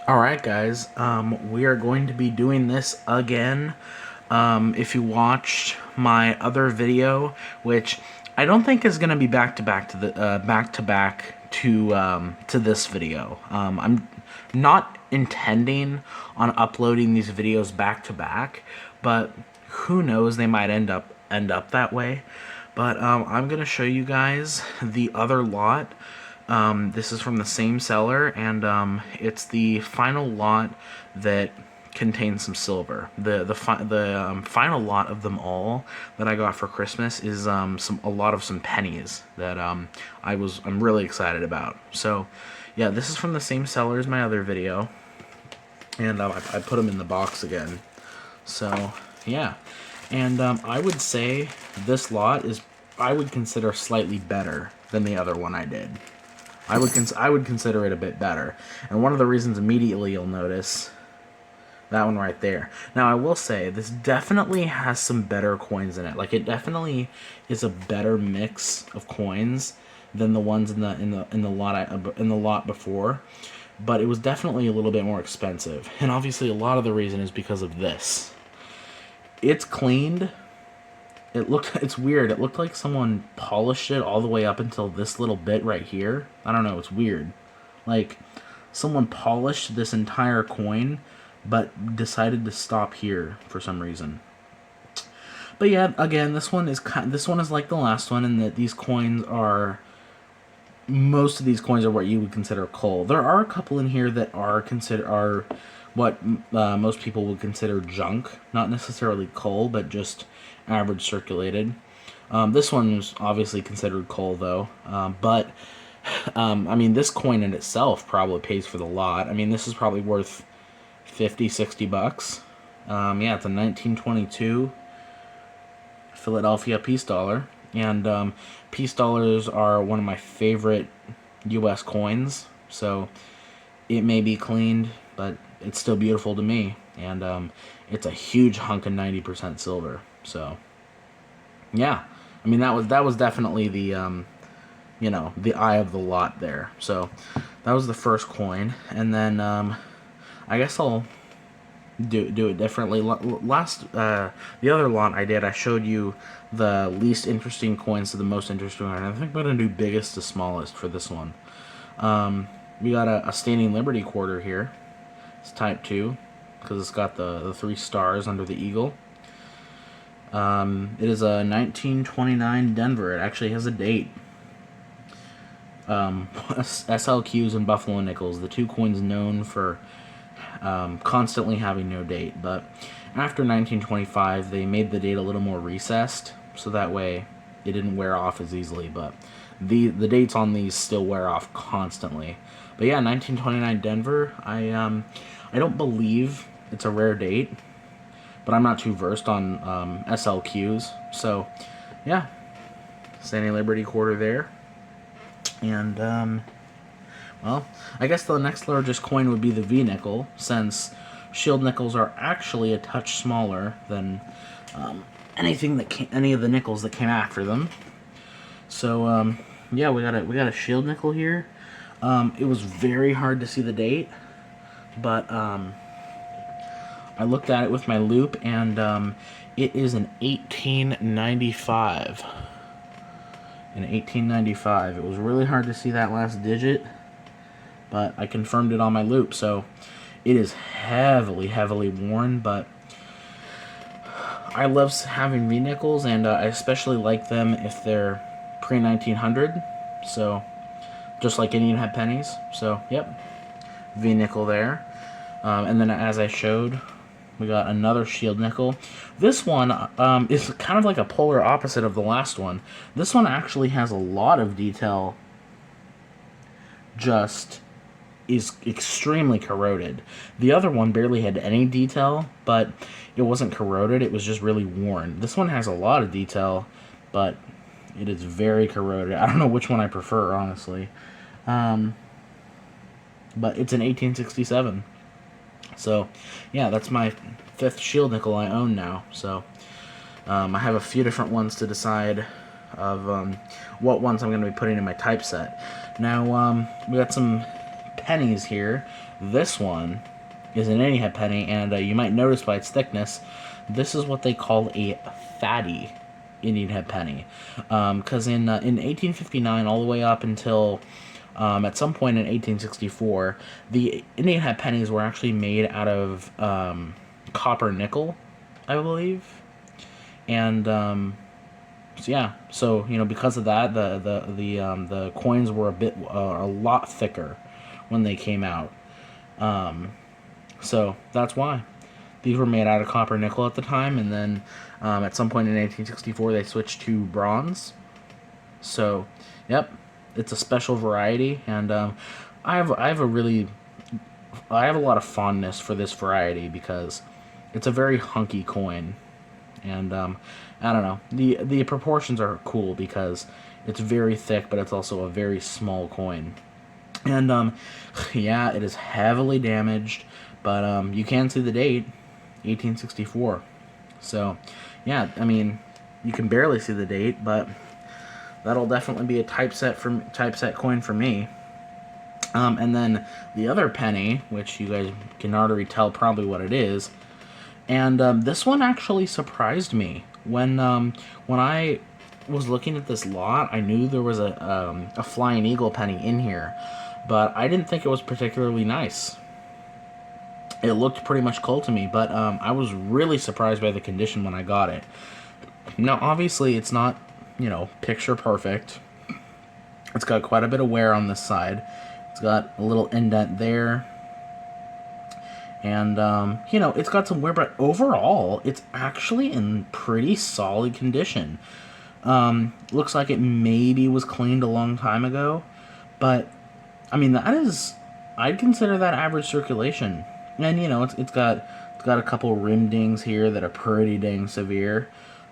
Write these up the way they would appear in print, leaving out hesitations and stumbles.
Alright guys, we are going to be doing this again. If you watched my other video, which I don't think is going to be back to back to this video. I'm not intending on uploading these videos back to back, but who knows, they might end up that way. But I'm going to show you guys the other lot. This is from the same seller, and it's the final lot that contains some silver. The final lot of them all that I got for Christmas is a lot of some pennies that I'm really excited about. So yeah, this is from the same seller as my other video, and I put them in the box again. So yeah, and I would say this lot is, I would consider, slightly better than the other one I did. I would consider it a bit better. And one of the reasons immediately you'll notice, that one right there. Now I will say this definitely has some better coins in it. Like, it definitely is a better mix of coins than the ones in the lot before. But it was definitely a little bit more expensive. And obviously a lot of the reason is because of this. It's cleaned. It's weird. It looked like someone polished it all the way up until this little bit right here. I don't know, it's weird. Like, someone polished this entire coin, but decided to stop here for some reason. But yeah, again, this one is like the last one in that most of these coins are what you would consider Cull. There are a couple in here that are what most people would consider junk, not necessarily Cull, but just average circulated. This one is obviously considered Cull though, but I mean, this coin in itself probably pays for the lot. I mean, this is probably worth 50, 60 bucks. Yeah, it's a 1922 Philadelphia peace dollar. And peace dollars are one of my favorite U.S. coins, so it may be cleaned, but it's still beautiful to me. And it's a huge hunk of 90% silver. So yeah, I mean, that was definitely the the eye of the lot there. So that was the first coin, and then I guess I'll do it differently. The other lot I showed you the least interesting coins to the most interesting one. I think I'm gonna do biggest to smallest for this one. We got a Standing Liberty quarter here. It's type 2 because it's got the 3 stars under the eagle. It is a 1929 Denver. It actually has a date. SLQs and Buffalo Nickels, the two coins known for constantly having no date. But after 1925, they made the date a little more recessed, so that way it didn't wear off as easily. But the dates on these still wear off constantly. But yeah, 1929 Denver. I don't believe it's a rare date, but I'm not too versed on SLQs. So yeah, Standing Liberty quarter there. And well, I guess the next largest coin would be the V nickel, since shield nickels are actually a touch smaller than any of the nickels that came after them. So yeah, we got a shield nickel here. It was very hard to see the date, but I looked at it with my loupe, and it is an 1895. In 1895. It was really hard to see that last digit, but I confirmed it on my loupe. So it is heavily worn, but I love having V-nickels, and I especially like them if they're pre-1900. So just like Indian head pennies. So yep, V-nickel there. And then, as I showed, we got another shield nickel. This one is kind of like a polar opposite of the last one. This one actually has a lot of detail, just is extremely corroded. The other one barely had any detail, but it wasn't corroded, it was just really worn. This one has a lot of detail, but it is very corroded. I don't know which one I prefer, honestly. But it's an 1867. So yeah, that's my 5th shield nickel I own now. So I have a few different ones to decide of what ones I'm going to be putting in my typeset. Now we got some pennies here. This one is an Indian head penny, and you might notice by its thickness, this is what they call a fatty Indian head penny. Because in 1859, all the way up until at some point in 1864, the Indian head pennies were actually made out of copper nickel, I believe. And so yeah, so because of that, the coins were a lot thicker when they came out. So that's why these were made out of copper nickel at the time, and then at some point in 1864 they switched to bronze. So, yep, it's a special variety, and I have a lot of fondness for this variety because it's a very hunky coin, and I don't know, the proportions are cool because it's very thick, but it's also a very small coin, and yeah, it is heavily damaged, but you can see the date, 1864. So, yeah, I mean, you can barely see the date, but that'll definitely be a typeset coin for me. And then the other penny, which you guys can already tell probably what it is, and this one actually surprised me when I was looking at this lot. I knew there was a Flying Eagle penny in here, but I didn't think it was particularly nice. It looked pretty much Cull to me, but I was really surprised by the condition when I got it. Now, obviously, it's not, picture perfect. It's got quite a bit of wear on this side. It's got a little indent there. And, it's got some wear, but overall, it's actually in pretty solid condition. Looks like it maybe was cleaned a long time ago, but, I mean, I'd consider that average circulation. And, it's got a couple rim dings here that are pretty dang severe,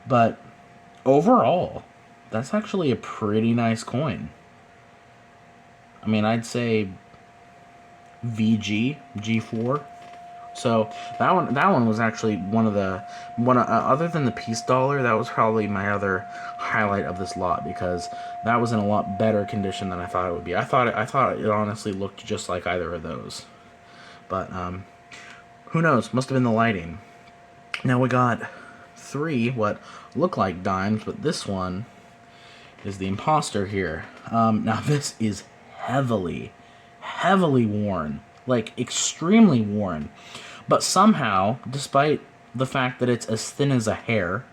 but overall, that's actually a pretty nice coin. I mean, I'd say VG, G4. So that one was actually other than the piece dollar, that was probably my other highlight of this lot because that was in a lot better condition than I thought it would be. I thought it honestly looked just like either of those, but who knows? Must have been the lighting. Now we got 3 what look like dimes, but this one is the imposter here. Now this is heavily worn, like extremely worn, but somehow, despite the fact that it's as thin as a hair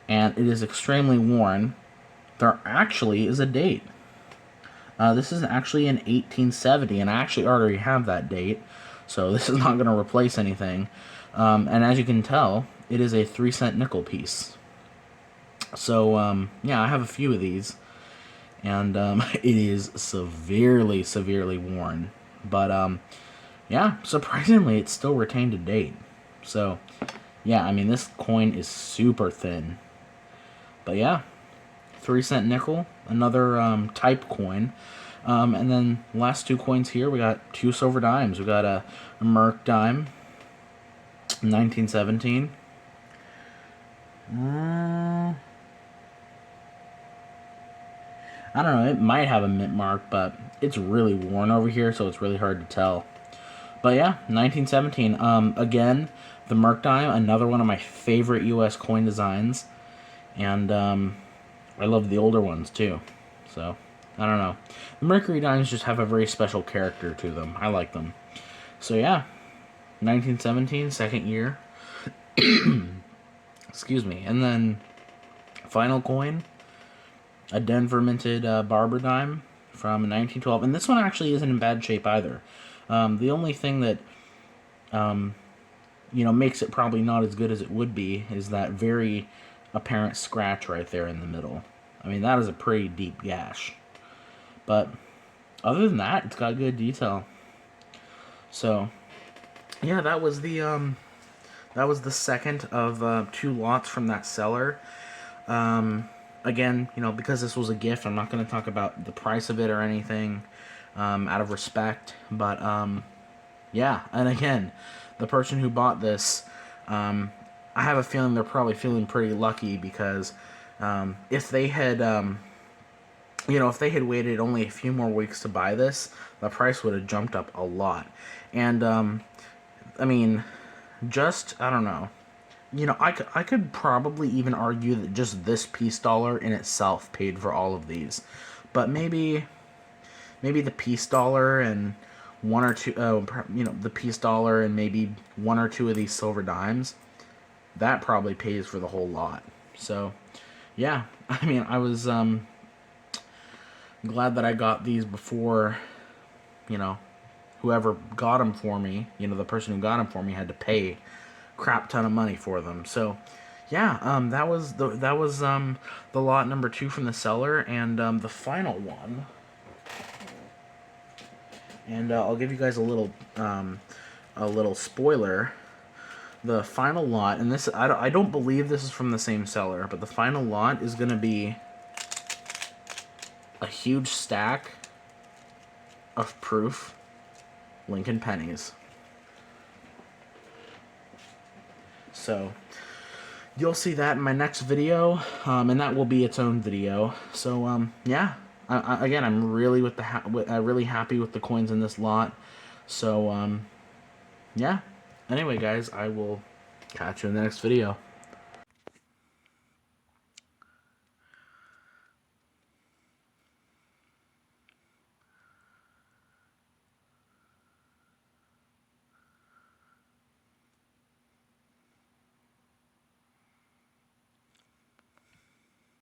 and it is extremely worn, there actually is a date. This is actually in 1870, and I actually already have that date, so this is not going to replace anything. And as you can tell, it is a 3-cent nickel piece. So, yeah, I have a few of these, and it is severely worn. But, yeah, surprisingly, it still retained a date. So, yeah, I mean, this coin is super thin. But, yeah, 3-cent nickel, another type coin. And then last 2 coins here, we got 2 silver dimes. We got a Merc dime, 1917. I don't know, it might have a mint mark, but it's really worn over here, so it's really hard to tell. But yeah, 1917. Again, the Merc dime, another one of my favorite U.S. coin designs. And I love the older ones, too. So, I don't know. The Mercury dimes just have a very special character to them. I like them. So yeah, 1917, second year. Excuse me. And then, final coin, a Denver minted Barber dime from 1912. And this one actually isn't in bad shape either. The only thing that, makes it probably not as good as it would be is that very apparent scratch right there in the middle. I mean, that is a pretty deep gash. But other than that, it's got good detail. So, yeah, that was the second of 2 lots from that seller. Again, because this was a gift, I'm not going to talk about the price of it or anything, out of respect. But yeah, and again, the person who bought this, I have a feeling they're probably feeling pretty lucky because if they had you know, if they had waited only a few more weeks to buy this, the price would have jumped up a lot. And I mean, just, I don't know. You know, I could probably even argue that just this peace dollar in itself paid for all of these. But maybe the peace dollar and one or two, you know, the peace dollar and maybe one or two of these silver dimes, that probably pays for the whole lot. So, yeah, I mean, I was glad that I got these before, you know, whoever got them for me, you know, the person who got them for me had to pay crap ton of money for them. So, yeah, that was the lot number 2 from the seller, and the final one. And I'll give you guys a little spoiler. The final lot, and this I don't believe this is from the same seller, but the final lot is going to be a huge stack of proof Lincoln pennies. So you'll see that in my next video, and that will be its own video. So yeah, again, I'm really really happy with the coins in this lot. So yeah. Anyway, guys, I will catch you in the next video.